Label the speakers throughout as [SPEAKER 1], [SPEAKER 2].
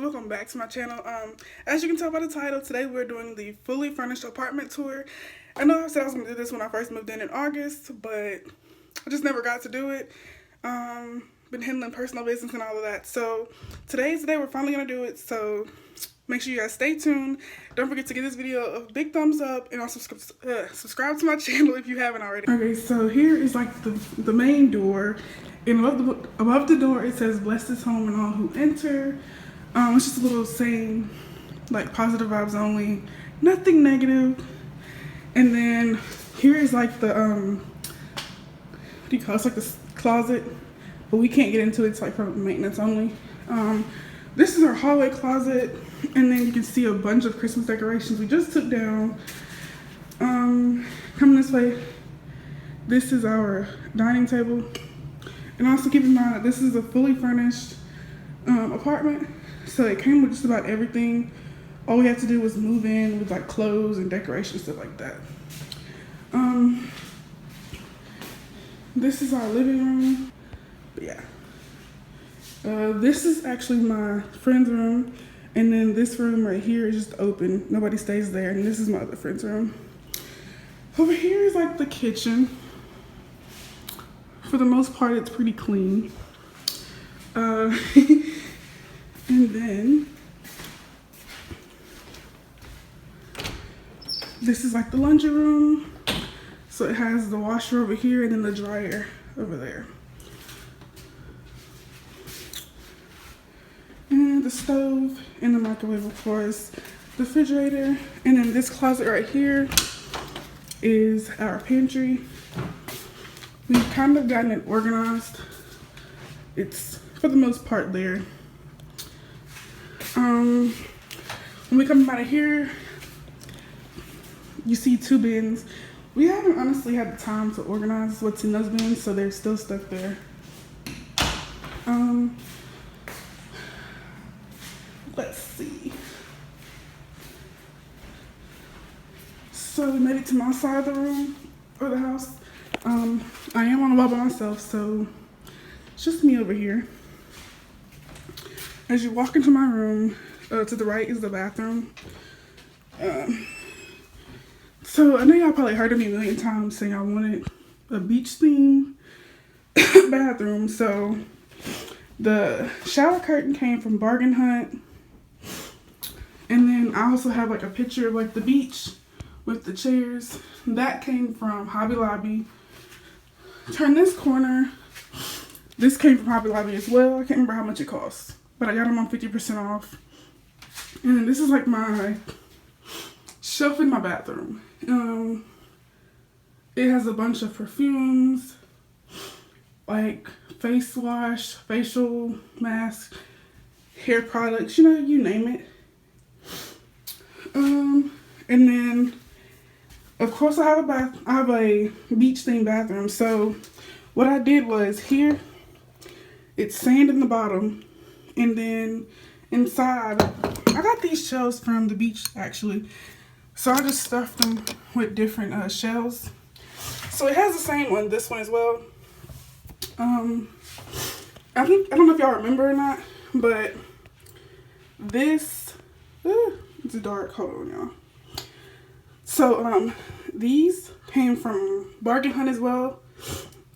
[SPEAKER 1] welcome back to my channel. As you can tell by the title, today we're doing the fully furnished apartment tour. I know I said I was going to do this when I first moved in August, but I just never got to do it. Been handling personal business and all of that. So today is the day we're finally going to do it. So make sure you guys stay tuned. Don't forget to give this video a big thumbs up and also subscribe to my channel if you haven't already. Okay, so here is like the main door. And above the door it says "Blessed is home and all who enter." It's just a little saying like positive vibes only, nothing negative. And then here is like the what do you call it? It's like the closet, but we can't get into it. It's like for maintenance only. This is our hallway closet, and then you can see a bunch of Christmas decorations we just took down. Coming this way, this is our dining table. And also keep in mind that this is a fully furnished apartment, so it came with just about everything. All we had to do was move in with like clothes and decorations, stuff like that. This is our living room. But yeah, this is actually my friend's room, and then this room right here is just open. Nobody stays there, and this is my other friend's room. Over here is like the kitchen. For the most part, it's pretty clean. And then this is like the laundry room. So it has the washer over here and then the dryer over there. And the stove and the microwave, of course, the refrigerator. And then this closet right here is our pantry. We've kind of gotten it organized. It's for the most part there. When we come out of here, you see two bins. We haven't honestly had the time to organize what's in those bins, so they're still stuck there. Let's see. So we made it to my side of the room or the house. I am on the wall by myself, so it's just me over here. As you walk into my room, to the right is the bathroom. So I know y'all probably heard of me a million times saying I wanted a beach theme bathroom. So the shower curtain came from Bargain Hunt. And then I also have like a picture of like the beach with the chairs. That came from Hobby Lobby. Turn this corner. This came from Hobby Lobby as well. I can't remember how much it costs, but I got them on 50% off. And then this is like my shelf in my bathroom. It has a bunch of perfumes, like face wash, facial mask, hair products, you name it. And then of course, I have a beach themed bathroom. So what I did was here, it's sand in the bottom, and then inside, I got these shells from the beach actually. So I just stuffed them with different shells. So it has the same one, this one as well. I don't know if y'all remember or not, but this, it's dark. Hold on, y'all. So, these came from Bargain Hunt as well.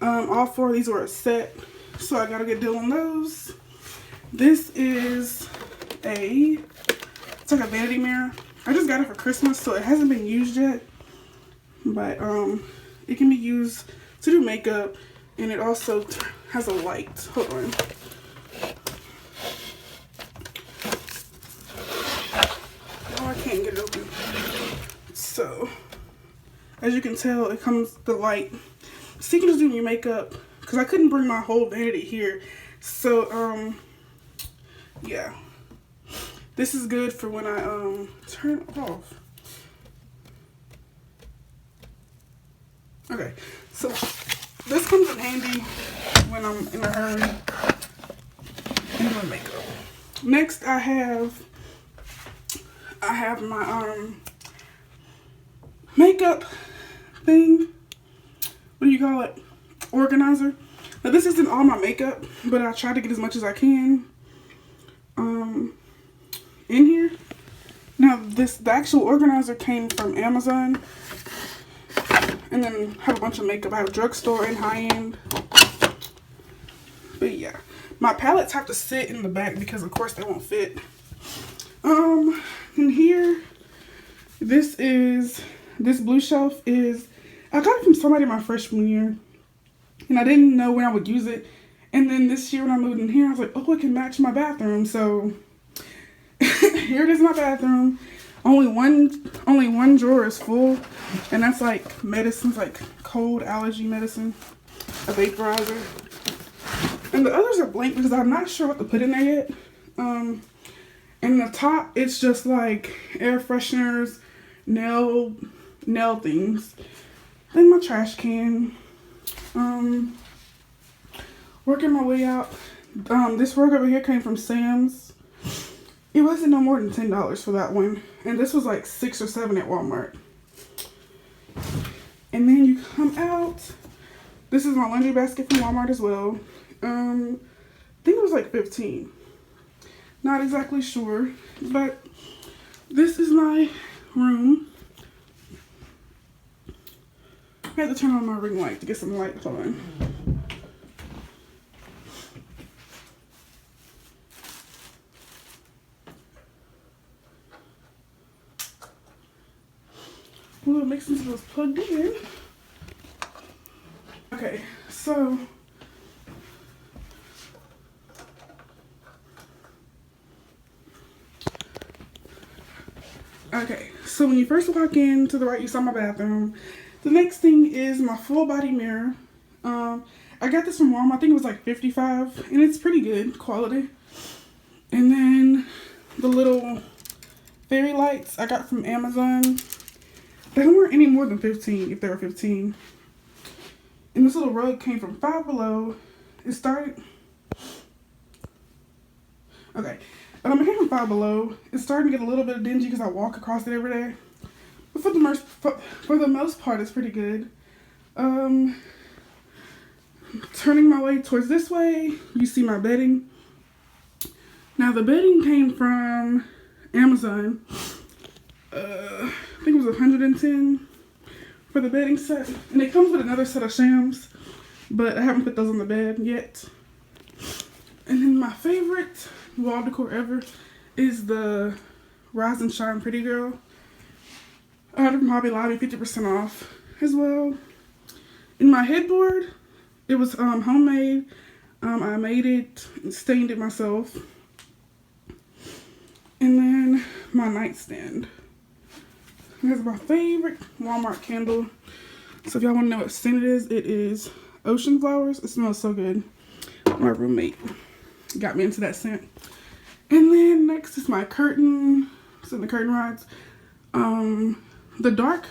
[SPEAKER 1] All four of these were a set, so I got a good deal on those. This is it's like a vanity mirror. I just got it for Christmas, so it hasn't been used yet. But, it can be used to do makeup, and it also has a light. Hold on. Oh, I can't get it open. So, as you can tell, it comes the light. So you can just do your makeup, because I couldn't bring my whole vanity here. So, yeah. This is good for when I, turn it off. Okay, so this comes in handy when I'm in a hurry and doing makeup. Next, I have my, makeup thing. What do you call it? Organizer. Now this isn't all my makeup, but I try to get as much as I can. in here. Now the actual organizer came from Amazon. And then have a bunch of makeup. I have drugstore and high-end. But yeah. My palettes have to sit in the back because of course they won't fit. And here, this blue shelf is, I got it from somebody my freshman year. And I didn't know when I would use it. And then this year when I moved in here, I was like, oh, it can match my bathroom. So here it is in my bathroom. Only one drawer is full, and that's like medicines, like cold allergy medicine, a vaporizer. And the others are blank because I'm not sure what to put in there yet. And the top, it's just like air fresheners, nail things. Then my trash can. Working my way out. This rug over here came from Sam's. It wasn't no more than $10 for that one. And this was like $6 or $7 at Walmart. And then you come out. This is my laundry basket from Walmart as well. I think it was like $15. Not exactly sure. But this is my room. I had to turn on my ring light to get some light. Hold on. Well, it makes sense it was plugged in. Okay, so when you first walk in to the right, you saw my bathroom. The next thing is my full body mirror. I got this from Walmart. I think it was like $55, and it's pretty good quality. And then the little fairy lights I got from Amazon. They weren't any more than 15, if they were 15. And this little rug came from Five Below. It started... Okay. It came from Five Below. It's starting to get a little bit dingy because I walk across it every day. But for the most part, it's pretty good. Turning my way towards this way, you see my bedding. Now, the bedding came from Amazon. I think it was $110 for the bedding set. And it comes with another set of shams, but I haven't put those on the bed yet. And then my favorite wall decor ever is the Rise and Shine Pretty Girl. I got it from Hobby Lobby, 50% off as well. In my headboard, it was homemade. I made it and stained it myself. And then my nightstand. This is my favorite Walmart candle. So if y'all want to know what scent it is Ocean Flowers. It smells so good. My roommate got me into that scent. And then next is my curtain. It's in the curtain rods. The dark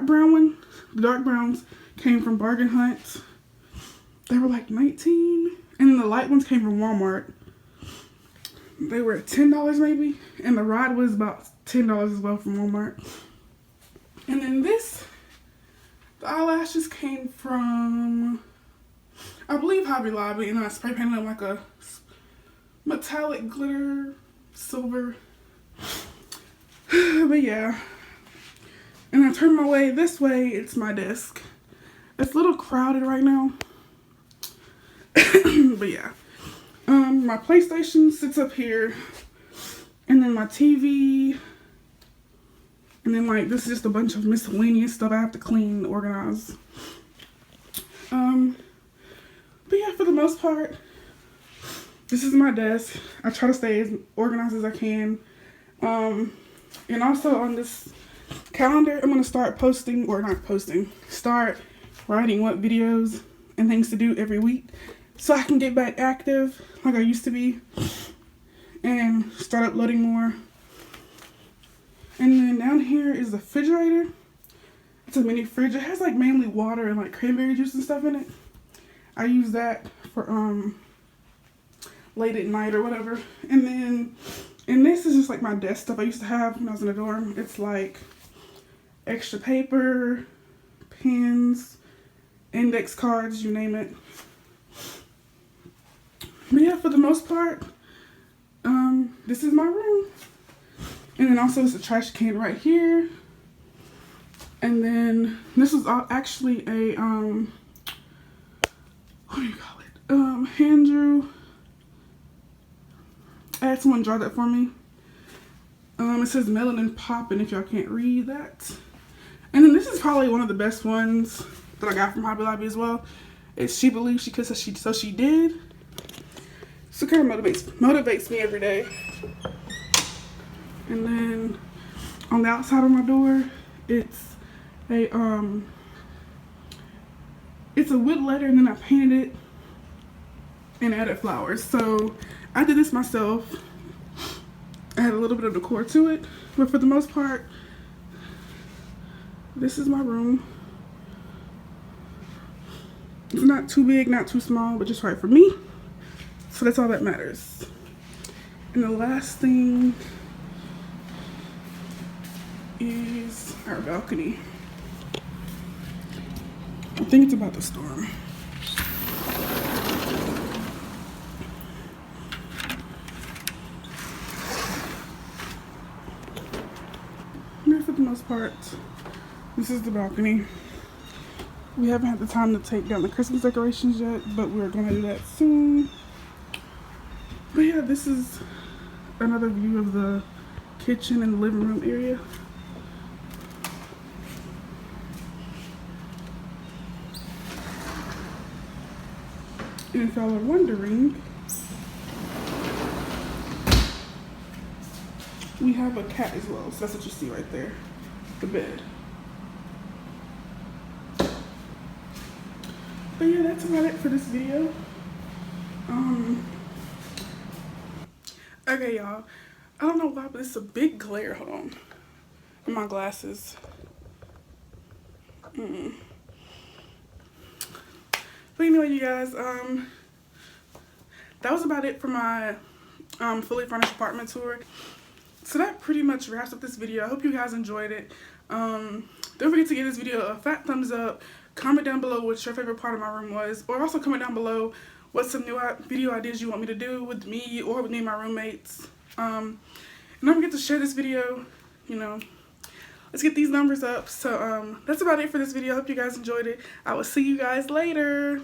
[SPEAKER 1] brown one. The dark browns came from Bargain Hunt. They were like $19. And then the light ones came from Walmart. They were $10 maybe. And the rod was about $10 as well from Walmart. And then the eyelashes came from, I believe, Hobby Lobby. And I spray painted them like a metallic glitter silver. But yeah. And I turn my way this way, it's my desk. It's a little crowded right now. But yeah. My PlayStation sits up here. And then my TV. And then like this is just a bunch of miscellaneous stuff I have to clean, organize. But yeah, for the most part, this is my desk. I try to stay as organized as I can. And also on this calendar, I'm gonna start start writing what videos and things to do every week so I can get back active like I used to be and start uploading more. And then down here is the refrigerator. It's a mini fridge. It has like mainly water and like cranberry juice and stuff in it. I use that for late at night or whatever. And this is just like my desk stuff I used to have when I was in the dorm. It's like extra paper, pens, index cards, you name it. But yeah, for the most part, this is my room. And then also it's a trash can right here. And then this is actually a, what do you call it? Hand drew. I had someone draw that for me. It says melanin poppin' if y'all can't read that. And then this is probably one of the best ones that I got from Hobby Lobby as well. It's She Believes She Could, so she did. So it kind of motivates me every day. And then on the outside of my door, it's a wood letter, and then I painted it and added flowers. So I did this myself. I had a little bit of decor to it, but for the most part, this is my room. It's not too big, not too small, but just right for me. So that's all that matters. And the last thing is our balcony. I think it's about to storm. But for the most part, this is the balcony. We haven't had the time to take down the Christmas decorations yet, but we're gonna do that soon. But yeah, this is another view of the kitchen and the living room area. And if y'all are wondering, we have a cat as well, so that's what you see right there, the bed. But yeah, that's about it for this video. Okay, y'all. I don't know why, but it's a big glare. Hold on. In my glasses. But anyway, you guys, that was about it for my fully furnished apartment tour. So that pretty much wraps up this video. I hope you guys enjoyed it. Don't forget to give this video a fat thumbs up. Comment down below what your favorite part of my room was, or also comment down below what some new video ideas you want me to do with me or with me and my roommates. And don't forget to share this video. You know, let's get these numbers up. So that's about it for this video. I hope you guys enjoyed it. I will see you guys later.